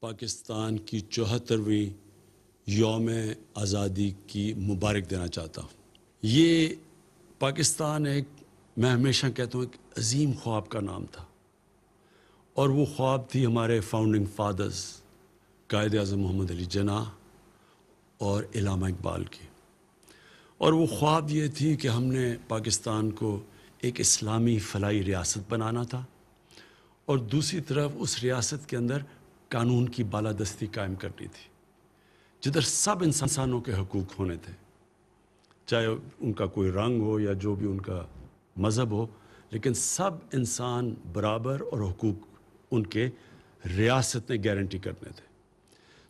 پاکستان کی 74ویں یوم آزادی کی مبارک دینا چاہتا ہوں۔ یہ پاکستان میں ہمیشہ کہتا ہوں ایک عظیم خواب کا نام تھا، اور وہ خواب تھی ہمارے فاؤنڈنگ فادرز قائد اعظم محمد علی جناح اور علامہ اقبال کی۔ اور وہ خواب یہ تھی کہ ہم نے پاکستان کو ایک اسلامی فلاحی ریاست بنانا تھا، اور دوسری طرف اس ریاست کے اندر قانون کی بالادستی قائم کرنی تھی، جدھر سب انسانوں کے حقوق ہونے تھے، چاہے ان کا کوئی رنگ ہو یا جو بھی ان کا مذہب ہو، لیکن سب انسان برابر اور حقوق ان کے ریاست نے گارنٹی کرنے تھے۔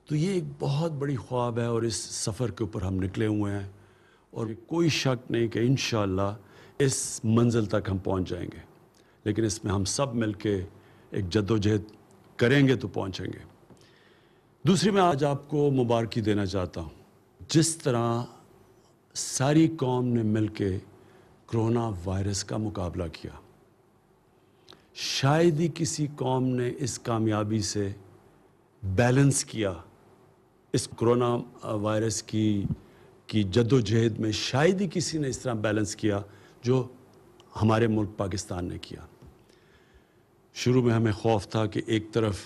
تو یہ ایک بہت بڑی خواب ہے، اور اس سفر کے اوپر ہم نکلے ہوئے ہیں، اور کوئی شک نہیں کہ انشاءاللہ اس منزل تک ہم پہنچ جائیں گے، لیکن اس میں ہم سب مل کے ایک جدوجہد کریں گے تو پہنچیں گے۔ دوسری میں آج آپ کو مبارکی دینا چاہتا ہوں، جس طرح ساری قوم نے مل کے کرونا وائرس کا مقابلہ کیا، شاید ہی کسی قوم نے اس کامیابی سے بیلنس کیا، اس کرونا وائرس کی جدوجہد میں شاید ہی کسی نے اس طرح بیلنس کیا جو ہمارے ملک پاکستان نے کیا۔ شروع میں ہمیں خوف تھا کہ ایک طرف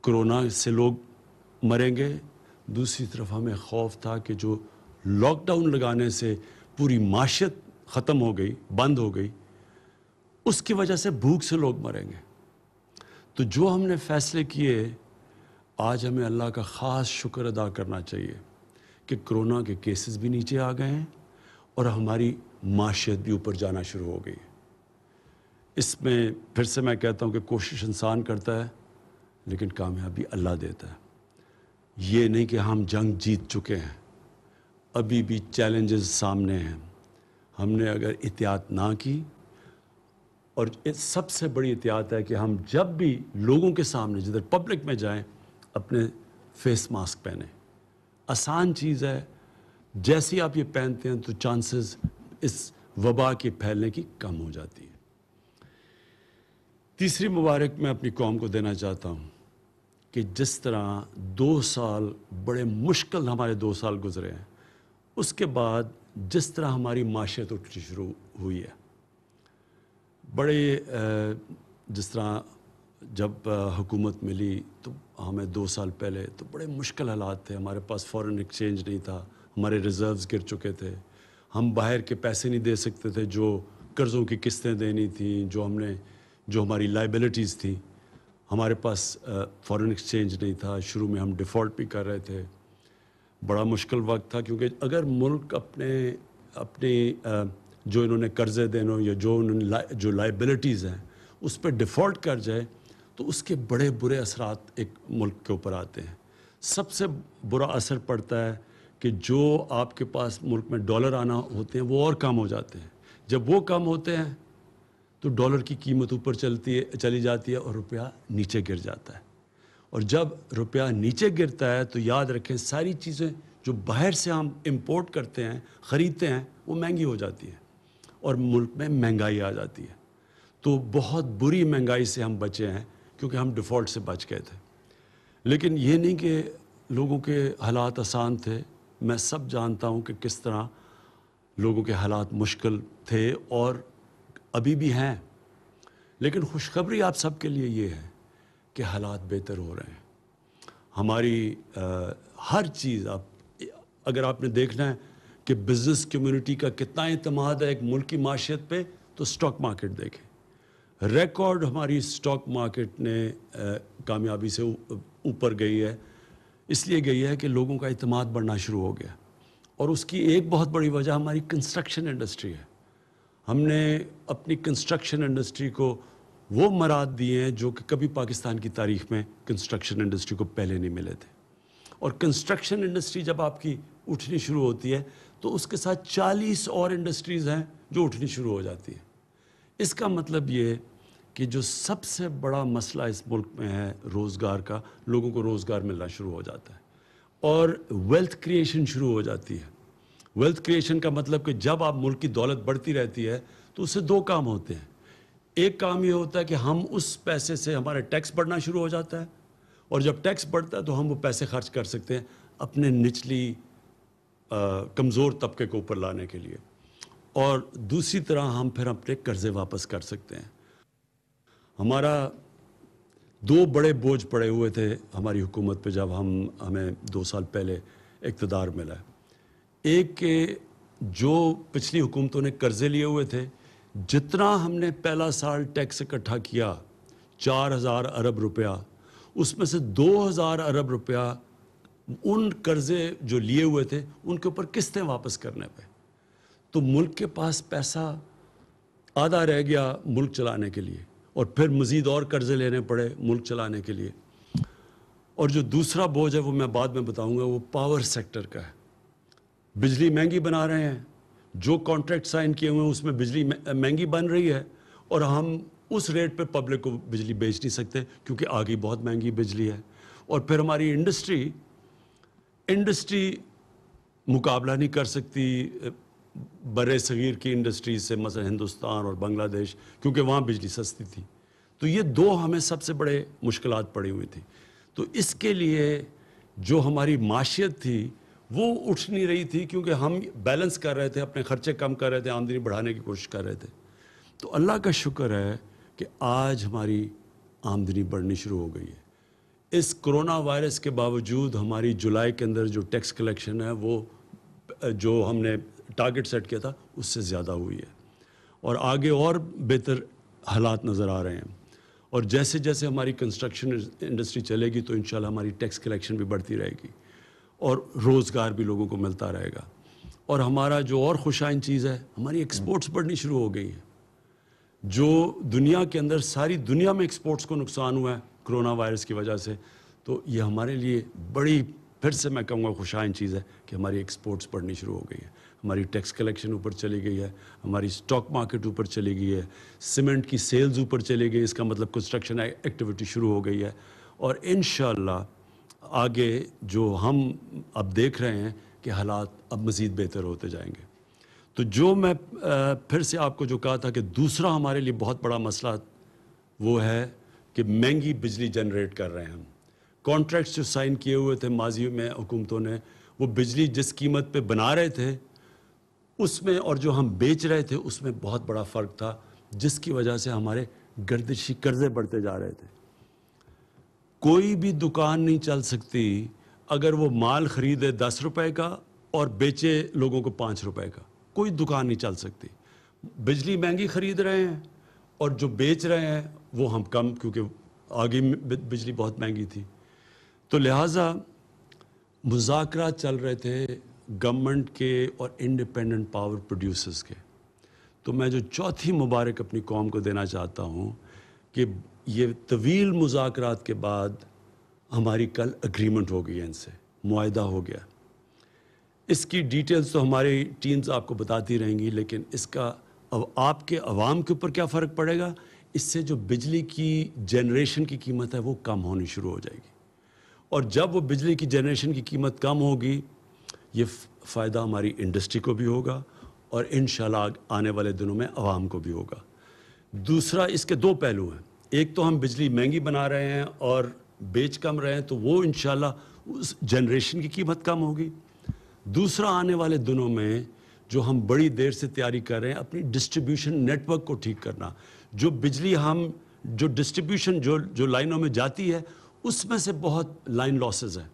کرونا سے لوگ مریں گے، دوسری طرف ہمیں خوف تھا کہ جو لاک ڈاؤن لگانے سے پوری معیشت ختم ہو گئی، بند ہو گئی، اس کی وجہ سے بھوک سے لوگ مریں گے۔ تو جو ہم نے فیصلے کیے، آج ہمیں اللہ کا خاص شکر ادا کرنا چاہیے کہ کرونا کے کیسز بھی نیچے آ گئے ہیں، اور ہماری معیشت بھی اوپر جانا شروع ہو گئی ہے۔ اس میں پھر سے میں کہتا ہوں کہ کوشش انسان کرتا ہے، لیکن کامیابی اللہ دیتا ہے۔ یہ نہیں کہ ہم جنگ جیت چکے ہیں، ابھی بھی چیلنجز سامنے ہیں۔ ہم نے اگر احتیاط نہ کی، اور سب سے بڑی احتیاط ہے کہ ہم جب بھی لوگوں کے سامنے جدھر پبلک میں جائیں اپنے فیس ماسک پہنیں۔ آسان چیز ہے، جیسے ہی آپ یہ پہنتے ہیں تو چانسز اس وبا کے پھیلنے کی کم ہو جاتی ہے۔ تیسری مبارک میں اپنی قوم کو دینا چاہتا ہوں کہ جس طرح 2 سال بڑے مشکل ہمارے 2 سال گزرے ہیں، اس کے بعد جس طرح ہماری معیشت اٹھنی شروع ہوئی ہے، بڑے جس طرح جب حکومت ملی تو ہمیں 2 سال پہلے تو بڑے مشکل حالات تھے، ہمارے پاس فورن ایکسچینج نہیں تھا، ہمارے ریزروز گر چکے تھے، ہم باہر کے پیسے نہیں دے سکتے تھے، جو قرضوں کی قسطیں دینی تھیں، جو ہماری لائبلٹیز تھیں، ہمارے پاس فورن ایکسچینج نہیں تھا، شروع میں ہم ڈیفالٹ بھی کر رہے تھے۔ بڑا مشکل وقت تھا، کیونکہ اگر ملک اپنے جو انہوں نے قرضے دینے یا جو لائبلٹیز ہیں اس پہ ڈیفالٹ کر جائے تو اس کے بڑے برے اثرات ایک ملک کے اوپر آتے ہیں۔ سب سے برا اثر پڑتا ہے کہ جو آپ کے پاس ملک میں ڈالر آنا ہوتے ہیں وہ اور کم ہو جاتے ہیں۔ جب وہ کم ہوتے ہیں تو ڈالر کی قیمت اوپر چلی جاتی ہے اور روپیہ نیچے گر جاتا ہے، اور جب روپیہ نیچے گرتا ہے تو یاد رکھیں ساری چیزیں جو باہر سے ہم امپورٹ کرتے ہیں، خریدتے ہیں، وہ مہنگی ہو جاتی ہیں، اور ملک میں مہنگائی آ جاتی ہے۔ تو بہت بری مہنگائی سے ہم بچے ہیں، کیونکہ ہم ڈیفالٹ سے بچ گئے تھے۔ لیکن یہ نہیں کہ لوگوں کے حالات آسان تھے، میں سب جانتا ہوں کہ کس طرح لوگوں کے حالات مشکل تھے اور ابھی بھی ہیں، لیکن خوشخبری آپ سب کے لیے یہ ہے کہ حالات بہتر ہو رہے ہیں۔ ہماری ہر چیز اگر آپ نے دیکھنا ہے کہ بزنس کمیونٹی کا کتنا اعتماد ہے ایک ملک کی معیشت پہ، تو سٹاک مارکیٹ دیکھیں، ریکارڈ ہماری سٹاک مارکیٹ نے کامیابی سے اوپر گئی ہے۔ اس لیے گئی ہے کہ لوگوں کا اعتماد بڑھنا شروع ہو گیا، اور اس کی ایک بہت بڑی وجہ ہماری کنسٹرکشن انڈسٹری ہے۔ ہم نے اپنی کنسٹرکشن انڈسٹری کو وہ مراد دیے ہیں جو کہ کبھی پاکستان کی تاریخ میں کنسٹرکشن انڈسٹری کو پہلے نہیں ملے تھے، اور کنسٹرکشن انڈسٹری جب آپ کی اٹھنی شروع ہوتی ہے تو اس کے ساتھ 40 اور انڈسٹریز ہیں جو اٹھنی شروع ہو جاتی ہیں۔ اس کا مطلب یہ کہ جو سب سے بڑا مسئلہ اس ملک میں ہے روزگار کا، لوگوں کو روزگار ملنا شروع ہو جاتا ہے، اور ویلتھ کریشن شروع ہو جاتی ہے۔ ویلتھ کریشن کا مطلب کہ جب آپ ملک کی دولت بڑھتی رہتی ہے تو اس سے 2 کام ہوتے ہیں۔ ایک کام یہ ہوتا ہے کہ ہم اس پیسے سے ہمارا ٹیکس بڑھنا شروع ہو جاتا ہے، اور جب ٹیکس بڑھتا ہے تو ہم وہ پیسے خرچ کر سکتے ہیں اپنے نچلی کمزور طبقے کو اوپر لانے کے لیے، اور دوسری طرح ہم پھر اپنے قرضے واپس کر سکتے ہیں۔ ہمارا دو بڑے بوجھ پڑے ہوئے تھے ہماری حکومت پہ جب ہمیں 2 سال پہلے اقتدار ملا ہے۔ ایک کہ جو پچھلی حکومتوں نے قرضے لیے ہوئے تھے، جتنا ہم نے پہلا سال ٹیکس اکٹھا کیا 4000 ارب روپیہ، اس میں سے 2000 ارب روپیہ ان قرضے جو لیے ہوئے تھے ان کے اوپر قسطیں واپس کرنے پہ، تو ملک کے پاس پیسہ آدھا رہ گیا ملک چلانے کے لیے، اور پھر مزید اور قرضے لینے پڑے ملک چلانے کے لیے۔ اور جو دوسرا بوجھ ہے وہ میں بعد میں بتاؤں گا، وہ پاور سیکٹر کا ہے۔ بجلی مہنگی بنا رہے ہیں، جو کانٹریکٹ سائن کیے ہوئے ہیں اس میں بجلی مہنگی بن رہی ہے، اور ہم اس ریٹ پہ پبلک کو بجلی بیچ نہیں سکتے کیونکہ آگے بہت مہنگی بجلی ہے۔ اور پھر ہماری انڈسٹری مقابلہ نہیں کر سکتی بر صغیر کی انڈسٹریز سے، مثلا ہندوستان اور بنگلہ دیش، کیونکہ وہاں بجلی سستی تھی۔ تو یہ دو ہمیں سب سے بڑے مشکلات پڑی ہوئی تھی۔ تو اس کے لیے جو ہماری معیشت تھی وہ اٹھ نہیں رہی تھی، کیونکہ ہم بیلنس کر رہے تھے، اپنے خرچے کم کر رہے تھے، آمدنی بڑھانے کی کوشش کر رہے تھے۔ تو اللہ کا شکر ہے کہ آج ہماری آمدنی بڑھنی شروع ہو گئی ہے۔ اس کرونا وائرس کے باوجود ہماری جولائی کے اندر جو ٹیکس کلیکشن ہے وہ جو ہم نے ٹارگٹ سیٹ کیا تھا اس سے زیادہ ہوئی ہے، اور آگے اور بہتر حالات نظر آ رہے ہیں۔ اور جیسے جیسے ہماری کنسٹرکشن انڈسٹری چلے گی تو انشاءاللہ ہماری ٹیکس کلیکشن بھی بڑھتی رہے گی، اور روزگار بھی لوگوں کو ملتا رہے گا۔ اور ہمارا جو اور خوشائن چیز ہے، ہماری ایکسپورٹس بڑھنی شروع ہو گئی ہیں۔ جو دنیا کے اندر ساری دنیا میں ایکسپورٹس کو نقصان ہوا ہے کرونا وائرس کی وجہ سے، تو یہ ہمارے لیے بڑی، پھر سے میں کہوں گا خوشائن چیز ہے کہ ہماری ایکسپورٹس بڑھنی شروع ہو گئی ہے، ہماری ٹیکس کلیکشن اوپر چلی گئی ہے، ہماری سٹاک مارکیٹ اوپر چلی گئی ہے، سیمنٹ کی سیلز اوپر چلی گئی، اس کا مطلب کنسٹرکشن ایکٹیویٹی شروع ہو گئی ہے۔ اور انشاءاللہ آگے جو ہم اب دیکھ رہے ہیں کہ حالات اب مزید بہتر ہوتے جائیں گے۔ تو جو میں پھر سے آپ کو جو کہا تھا کہ دوسرا ہمارے لیے بہت بڑا مسئلہ وہ ہے کہ مہنگی بجلی جنریٹ کر رہے ہیں ہم۔ کانٹریکٹس جو سائن کیے ہوئے تھے ماضی میں حکومتوں نے، وہ بجلی جس قیمت پہ بنا رہے تھے اس میں اور جو ہم بیچ رہے تھے اس میں بہت بڑا فرق تھا، جس کی وجہ سے ہمارے گردشی قرضے بڑھتے جا رہے تھے۔ کوئی بھی دکان نہیں چل سکتی اگر وہ مال خریدے 10 روپے کا اور بیچے لوگوں کو 5 روپے کا، کوئی دکان نہیں چل سکتی۔ بجلی مہنگی خرید رہے ہیں اور جو بیچ رہے ہیں وہ ہم کم، کیونکہ آگے بجلی بہت مہنگی تھی۔ تو لہٰذا مذاکرات چل رہے تھے گورنمنٹ کے اور انڈیپینڈنٹ پاور پروڈیوسرز کے۔ تو میں جو چوتھی مبارک اپنی قوم کو دینا چاہتا ہوں کہ یہ طویل مذاکرات کے بعد ہماری کل اگریمنٹ ہو گئی ہے، ان سے معاہدہ ہو گیا۔ اس کی ڈیٹیلز تو ہماری ٹیمز آپ کو بتاتی رہیں گی، لیکن اس کا آپ کے عوام کے اوپر کیا فرق پڑے گا؟ اس سے جو بجلی کی جنریشن کی قیمت ہے وہ کم ہونی شروع ہو جائے گی، اور جب وہ بجلی کی جنریشن کی قیمت کم ہوگی، یہ فائدہ ہماری انڈسٹری کو بھی ہوگا اور انشاءاللہ آنے والے دنوں میں عوام کو بھی ہوگا۔ دوسرا، اس کے دو پہلو ہیں، ایک تو ہم بجلی مہنگی بنا رہے ہیں اور بیچ کم رہے ہیں، تو وہ انشاءاللہ اس جنریشن کی قیمت کم ہوگی۔ دوسرا، آنے والے دنوں میں جو ہم بڑی دیر سے تیاری کر رہے ہیں اپنی ڈسٹریبیوشن نیٹ ورک کو ٹھیک کرنا، جو بجلی ہم جو ڈسٹریبیوشن جو لائنوں میں جاتی ہے اس میں سے بہت لائن لاسز ہیں،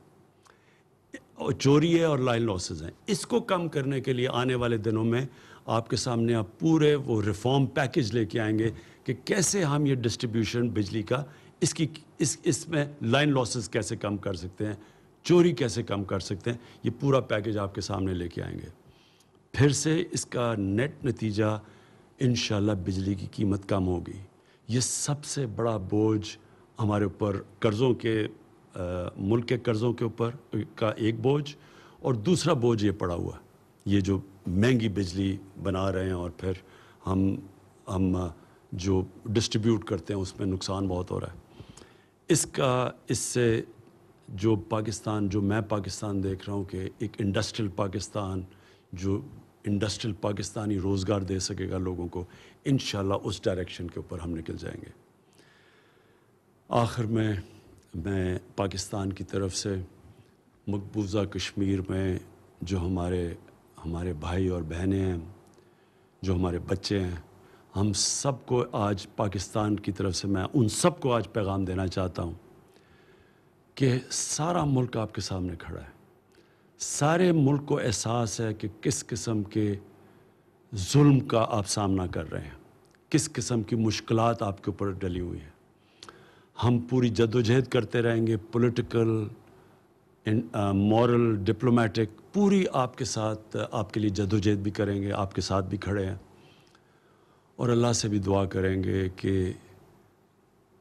چوری ہے اور لائن لاسز ہیں، اس کو کم کرنے کے لیے آنے والے دنوں میں آپ کے سامنے آپ پورے وہ ریفارم پیکج لے کے آئیں گے کہ کیسے ہم یہ ڈسٹریبیوشن بجلی کا اس میں لائن لاسز کیسے کم کر سکتے ہیں، چوری کیسے کم کر سکتے ہیں، یہ پورا پیکج آپ کے سامنے لے کے آئیں گے۔ پھر سے اس کا نیٹ نتیجہ انشاءاللہ بجلی کی قیمت کم ہوگی۔ یہ سب سے بڑا بوجھ ہمارے اوپر قرضوں کے ملک کے قرضوں کے اوپر کا ایک بوجھ، اور دوسرا بوجھ یہ پڑا ہوا ہے، یہ جو مہنگی بجلی بنا رہے ہیں اور پھر ہم جو ڈسٹریبیوٹ کرتے ہیں اس میں نقصان بہت ہو رہا ہے۔ اس سے جو میں پاکستان دیکھ رہا ہوں کہ ایک انڈسٹریل پاکستان، جو انڈسٹریل پاکستانی روزگار دے سکے گا لوگوں کو، انشاءاللہ اس ڈائریکشن کے اوپر ہم نکل جائیں گے۔ آخر میں میں پاکستان کی طرف سے مقبوضہ کشمیر میں جو ہمارے بھائی اور بہنیں ہیں، جو ہمارے بچے ہیں، ہم سب کو آج پاکستان کی طرف سے میں ان سب کو آج پیغام دینا چاہتا ہوں کہ سارا ملک آپ کے سامنے کھڑا ہے. سارے ملک کو احساس ہے کہ کس قسم کے ظلم کا آپ سامنا کر رہے ہیں، کس قسم کی مشکلات آپ کے اوپر ڈلی ہوئی ہیں. ہم پوری جدوجہد کرتے رہیں گے، پولیٹیکل، مورل، ڈپلومیٹک، پوری آپ کے ساتھ آپ کے لیے جدوجہد بھی کریں گے، آپ کے ساتھ بھی کھڑے ہیں. اور اللہ سے بھی دعا کریں گے کہ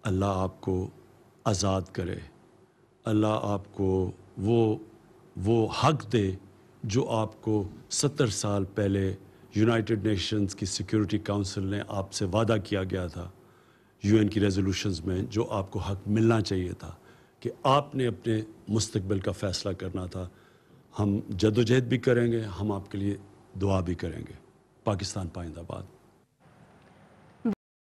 اللہ آپ کو آزاد کرے، اللہ آپ کو وہ حق دے جو آپ کو 70 سال پہلے یونائٹڈ نیشنز کی سیکیورٹی کونسل نے آپ سے وعدہ کیا گیا تھا، یو این کی ریزولوشنز میں جو آپ کو حق ملنا چاہیے تھا کہ آپ نے اپنے مستقبل کا فیصلہ کرنا تھا. ہم جدوجہد بھی کریں گے، ہم آپ کے لیے دعا بھی کریں گے. پاکستان پائندہ باد.